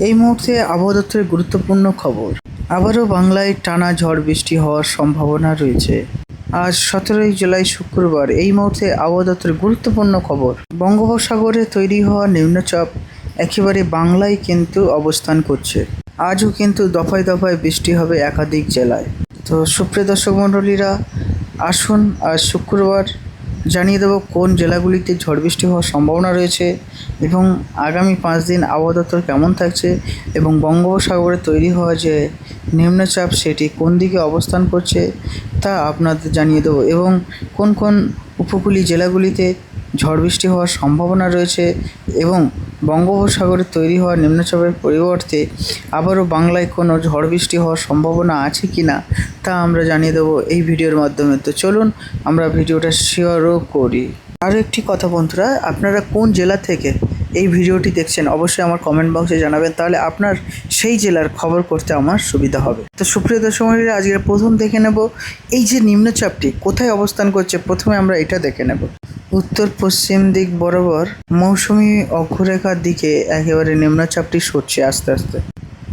এই মুহূর্তে আবহাওয়া দপ্তরের গুরুত্বপূর্ণ খবর। আবারও বাংলায় টানা ঝড় বৃষ্টি হওয়ার সম্ভাবনা রয়েছে। আজ 17ই জুলাই শুক্রবার। এই মুহূর্তে আবহাওয়া দপ্তরের গুরুত্বপূর্ণ খবর। বঙ্গোপসাগরে তৈরি হওয়া নিম্নচাপ একেবারে বাংলায় কিন্তু অবস্থান করছে। আজও কিন্তু দফায় দফায় বৃষ্টি হবে একাধিক জেলায়। তো সুপ্রিয় দর্শক মণ্ডলীরা, আসুন আজ শুক্রবার জানিয়ে দেব কোন জেলাগুলিতে ঝড় বৃষ্টি হওয়ার সম্ভাবনা রয়েছে এবং আগামী 5 দিন আবহাওয়া দপ্তর কেমন থাকছে এবং বঙ্গোপসাগরে তৈরি হওয়া যে নিম্নচাপ সেটি কোন দিকে অবস্থান করছে তা আপনাদের জানিয়ে দেবো এবং কোন কোন উপকূলীয় জেলাগুলিতে ঝড় বৃষ্টি হওয়ার সম্ভাবনা রয়েছে এবং বঙ্গোপসাগরে তৈরি হওয়া নিম্নচাপের পরিবর্তে আবারও বাংলায় কোনো ঝড় বৃষ্টি হওয়ার সম্ভাবনা আছে কি না তা আমরা জানিয়ে দেবো এই ভিডিওর মাধ্যমে। তো চলুন আমরা ভিডিওটা শেয়ারও করি। আরও একটি কথা বন্ধুরা, আপনারা কোন জেলা থেকে এই ভিডিওটি দেখছেন অবশ্যই আমার কমেন্ট বক্সে জানাবেন, তাহলে আপনার সেই জেলার খবর করতে আমার সুবিধা হবে। তো সুপ্রিয় দর্শক মণ্ডলী, আজকের প্রথম দেখে নেব এই যে নিম্নচাপটি কোথায় অবস্থান করছে। প্রথমে আমরা এটা দেখে নেব। উত্তর পশ্চিম দিক বরাবর মৌসুমি অক্ষরেখার দিকে একেবারে নিম্নচাপটি সরছে আস্তে আস্তে।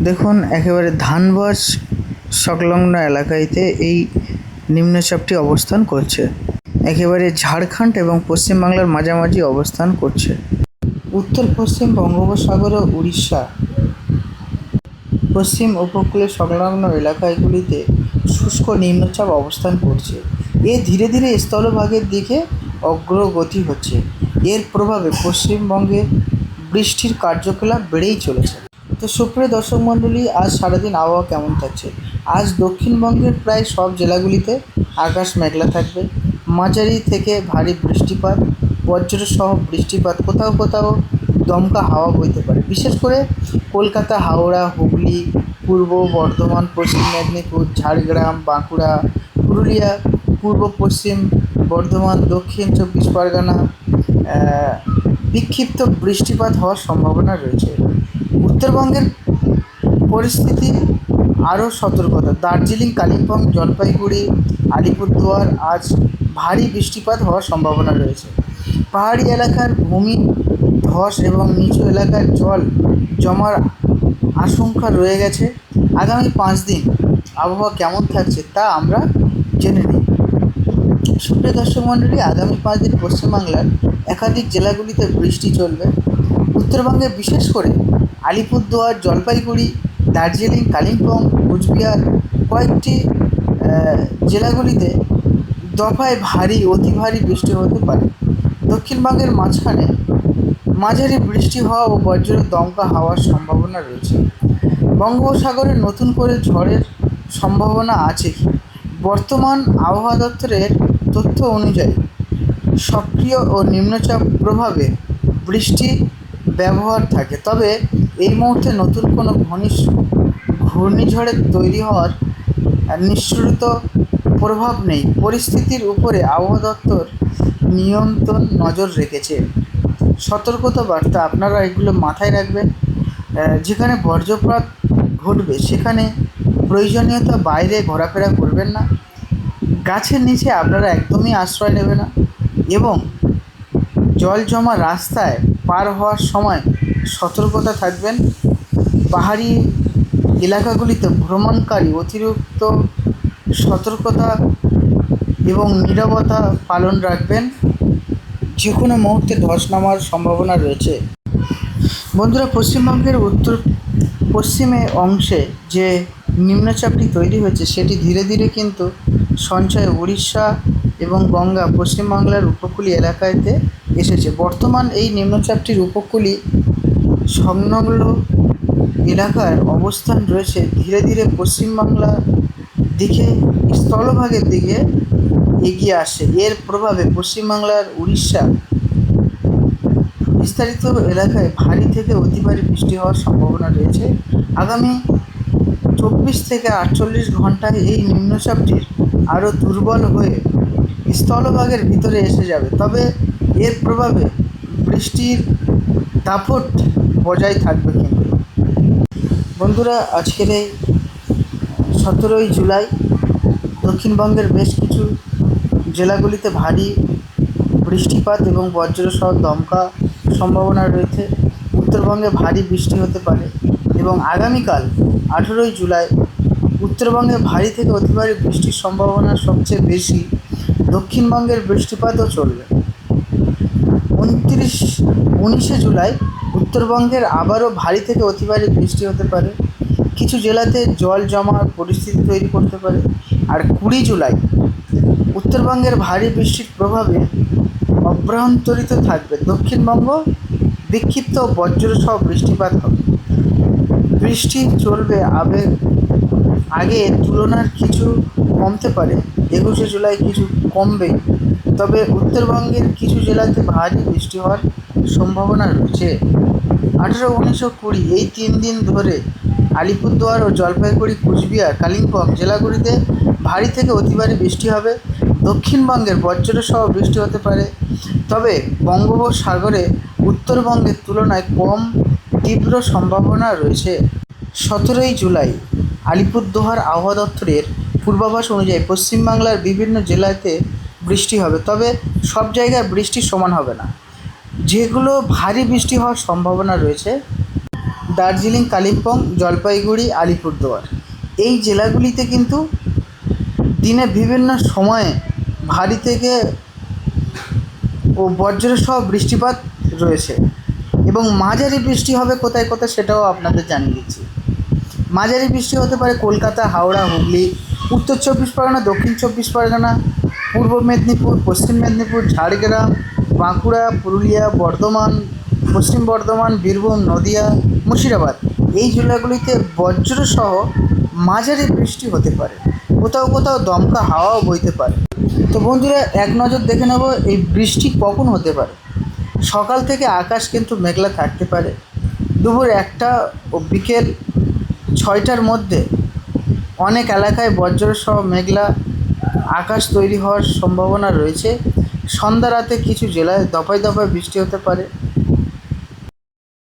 দেখুন একেবারে ধানবাদ সংলগ্ন এলাকাতে এই নিম্নচাপটি অবস্থান করছে। একেবারে ঝাড়খণ্ড এবং পশ্চিমবাংলার মাঝামাঝি অবস্থান করছে। উত্তর পশ্চিম বঙ্গোপসাগর ও উড়িষ্যা পশ্চিম উপকূলের সংলগ্ন এলাকাগুলিতে শুষ্ক নিম্নচাপ অবস্থান করছে। এ ধীরে ধীরে স্থলভাগের দিকে অগ্রগতি হচ্ছে। এর প্রভাবে পশ্চিমবঙ্গে বৃষ্টির কার্যকলাপ বেড়েই চলেছে। তো সুপ্রিয় দর্শক মণ্ডলী, আজ সারাদিন আবহাওয়া কেমন থাকছে? আজ দক্ষিণবঙ্গের প্রায় সব জেলাগুলিতে আকাশ মেঘলা থাকবে। মাঝারি থেকে ভারী বৃষ্টিপাত, বজ্রসহ বৃষ্টিপাত, কোথাও কোথাও দমকা হাওয়া বইতে পারে। বিশেষ করে কলকাতা, হাওড়া, হুগলি, পূর্ব বর্ধমান, পশ্চিম মেদিনীপুর, ঝাড়গ্রাম, বাঁকুড়া, পুরুলিয়া, পূর্ব পশ্চিম বর্ধমান, দক্ষিণ 24 পরগনা বিক্ষিপ্ত বৃষ্টিপাত হওয়ার সম্ভাবনা রয়েছে। উত্তরবঙ্গের পরিস্থিতি আরও সতর্কতা। দার্জিলিং, কালিম্পং, জলপাইগুড়ি, আলিপুরদুয়ার আজ ভারী বৃষ্টিপাত হওয়ার সম্ভাবনা রয়েছে। পাহাড়ি এলাকার ভূমি ধস এবং নিচু এলাকার জল জমার আশঙ্কা রয়ে গেছে। আগামী 5 দিন আবহাওয়া কেমন থাকছে তা আমরা জেনে নিই। সুপ্রিয় দর্শক মণ্ডলী, আগামী 5 দিন পশ্চিমবাংলার একাধিক জেলাগুলিতে বৃষ্টি চলবে। উত্তরবঙ্গে বিশেষ করে আলিপুরদুয়ার, জলপাইগুড়ি, দার্জিলিং, কালিম্পং, কোচবিহার কয়েকটি জেলাগুলিতে দফায় ভারী অতি ভারী বৃষ্টি হতে পারে। দক্ষিণবঙ্গের মাঝখানে মাঝারি বৃষ্টি হওয়া ও বজ্র দমকা হাওয়ার সম্ভাবনা রয়েছে। বঙ্গোপসাগরে নতুন করে ঝড়ের সম্ভাবনা আছে কি? বর্তমান আবহাওয়া দপ্তরের তথ্য অনুযায়ী সক্রিয় ও নিম্নচাপ প্রভাবে বৃষ্টি ব্যবহার থাকে, তবে এই মুহূর্তে নতুন কোনো ঘূর্ণিঝড়ের তৈরি হওয়ার নিশ্চিত প্রভাব নেই। পরিস্থিতির উপরে আবহাওয়া দপ্তর নিয়ন্ত্রণ নজর রেখেছে। সতর্কতা বার্তা আপনারা এগুলো মাথায় রাখবেন। যেখানে বজ্রপাত ঘটবে সেখানে প্রয়োজনীয়তা বাইরে ঘোরাফেরা করবেন না। গাছের নিচে আপনারা একদমই আশ্রয় নেবে না এবং জল জমা রাস্তায় পার হওয়ার সময় সতর্কতা থাকবেন। পাহাড়ি এলাকাগুলিতে ভ্রমণকারী অতিরিক্ত সতর্কতা এবং নীরবতা পালন রাখবেন। যে কোনো মুহূর্তে ধস নামার সম্ভাবনা রয়েছে। বন্ধুরা, পশ্চিমবঙ্গের উত্তর পশ্চিমে অংশে যে নিম্নচাপটি তৈরি হয়েছে সেটি ধীরে ধীরে কিন্তু সঞ্চয় উড়িষ্যা এবং গঙ্গা পশ্চিমবাংলার উপকূলীয় এলাকাতে এসেছে। বর্তমান এই নিম্নচাপটির উপকূলীয় সংলগ্ন এলাকার অবস্থান রয়েছে ধীরে ধীরে পশ্চিমবাংলার দিকে স্থলভাগের দিকে এগিয়ে আসে। এর প্রভাবে পশ্চিমবাংলার উড়িষ্যা বিস্তারিত এলাকায় ভারী থেকে অতি ভারী বৃষ্টি হওয়ার সম্ভাবনা রয়েছে। আগামী 24 থেকে 48 ঘন্টায় এই নিম্নচাপটির আরও দুর্বল হয়ে স্থলভাগের ভিতরে এসে যাবে, তবে এর প্রভাবে বৃষ্টির দাপট বজায় থাকবে। কিন্তু বন্ধুরা, আজকের এই 17ই জুলাই দক্ষিণবঙ্গের বেশ কিছু জেলাগুলিতে ভারী বৃষ্টিপাত এবং বজ্রসহ দমকা সম্ভাবনা রয়েছে। উত্তরবঙ্গে ভারী বৃষ্টি হতে পারে এবং আগামীকাল 18ই জুলাই উত্তরবঙ্গে ভারী থেকে অতি ভারী বৃষ্টির সম্ভাবনা সবচেয়ে বেশি। দক্ষিণবঙ্গের বৃষ্টিপাতও চলবে। 19শে জুলাই উত্তরবঙ্গের আবারও ভারী থেকে অতি ভারী বৃষ্টি হতে পারে, কিছু জেলাতে জল জমার পরিস্থিতি তৈরি করতে পারে। আর 20 জুলাই উত্তরবঙ্গের ভারী বৃষ্টির প্রভাবে অভ্যন্তরিত থাকবে দক্ষিণবঙ্গ, বিক্ষিপ্ত বজ্রসহ বৃষ্টিপাত হবে। বৃষ্টি চলবে আগে তুলনার কিছু কমতে পারে। 21শে জুলাই কিছু কমবে, তবে উত্তরবঙ্গের কিছু জেলাতে ভারী বৃষ্টি হওয়ার সম্ভাবনা রয়েছে। 18, 19 ও 20 এই 3 দিন ধরে আলিপুরদুয়ার ও জলপাইগুড়ি, কুচবিহার, কালিম্পং জেলাগুলিতে ভারী থেকে অতি ভারী বৃষ্টি হবে। দক্ষিণবঙ্গের বজ্রসহ বৃষ্টি হতে পারে, তবে বঙ্গোপসাগরে উত্তরবঙ্গের তুলনায় কম তীব্র সম্ভাবনা রয়েছে। 17ই জুলাই আলিপুরদুয়ার আবহাওয়া দপ্তরের পূর্বাভাস অনুযায়ী পশ্চিমবাংলার বিভিন্ন জেলাতে বৃষ্টি হবে, তবে সব জায়গায় বৃষ্টি সমান হবে না। যেগুলো ভারী বৃষ্টি হওয়ার সম্ভাবনা রয়েছে দার্জিলিং, কালিম্পং, জলপাইগুড়ি, আলিপুরদুয়ার এই জেলাগুলিতে কিন্তু দিনে বিভিন্ন সময়ে ভারী থেকে ও বজ্রসহ বৃষ্টিপাত রয়েছে এবং মাঝারি বৃষ্টি হবে কোথায় কোথায় সেটাও আপনাদের জানিয়ে দিচ্ছি। মাঝারি বৃষ্টি হতে পারে কলকাতা, হাওড়া, হুগলি, উত্তর 24 পরগনা, দক্ষিণ 24 পরগনা, পূর্ব মেদিনীপুর, পশ্চিম মেদিনীপুর, ঝাড়গ্রাম, বাঁকুড়া, পুরুলিয়া, বর্ধমান, পশ্চিম বর্ধমান, বীরভূম, নদিয়া, মুর্শিদাবাদ এই জেলাগুলিতে বজ্রসহ মাঝারি বৃষ্টি হতে পারে। কোথাও কোথাও দমকা হাওয়াও বইতে পারে। তো বন্ধুরা, এক নজর দেখে নেব এই বৃষ্টি কখন হতে পারে। সকাল থেকে আকাশ কিন্তু মেঘলা থাকতে পারে। দুপুর 1টা ও বিকেল 6টার মধ্যে অনেক এলাকায় বজ্রসহ মেঘলা আকাশ তৈরি হওয়ার সম্ভাবনা রয়েছে। সন্ধ্যা রাতে কিছু জেলায় দফায় দফায় বৃষ্টি হতে পারে।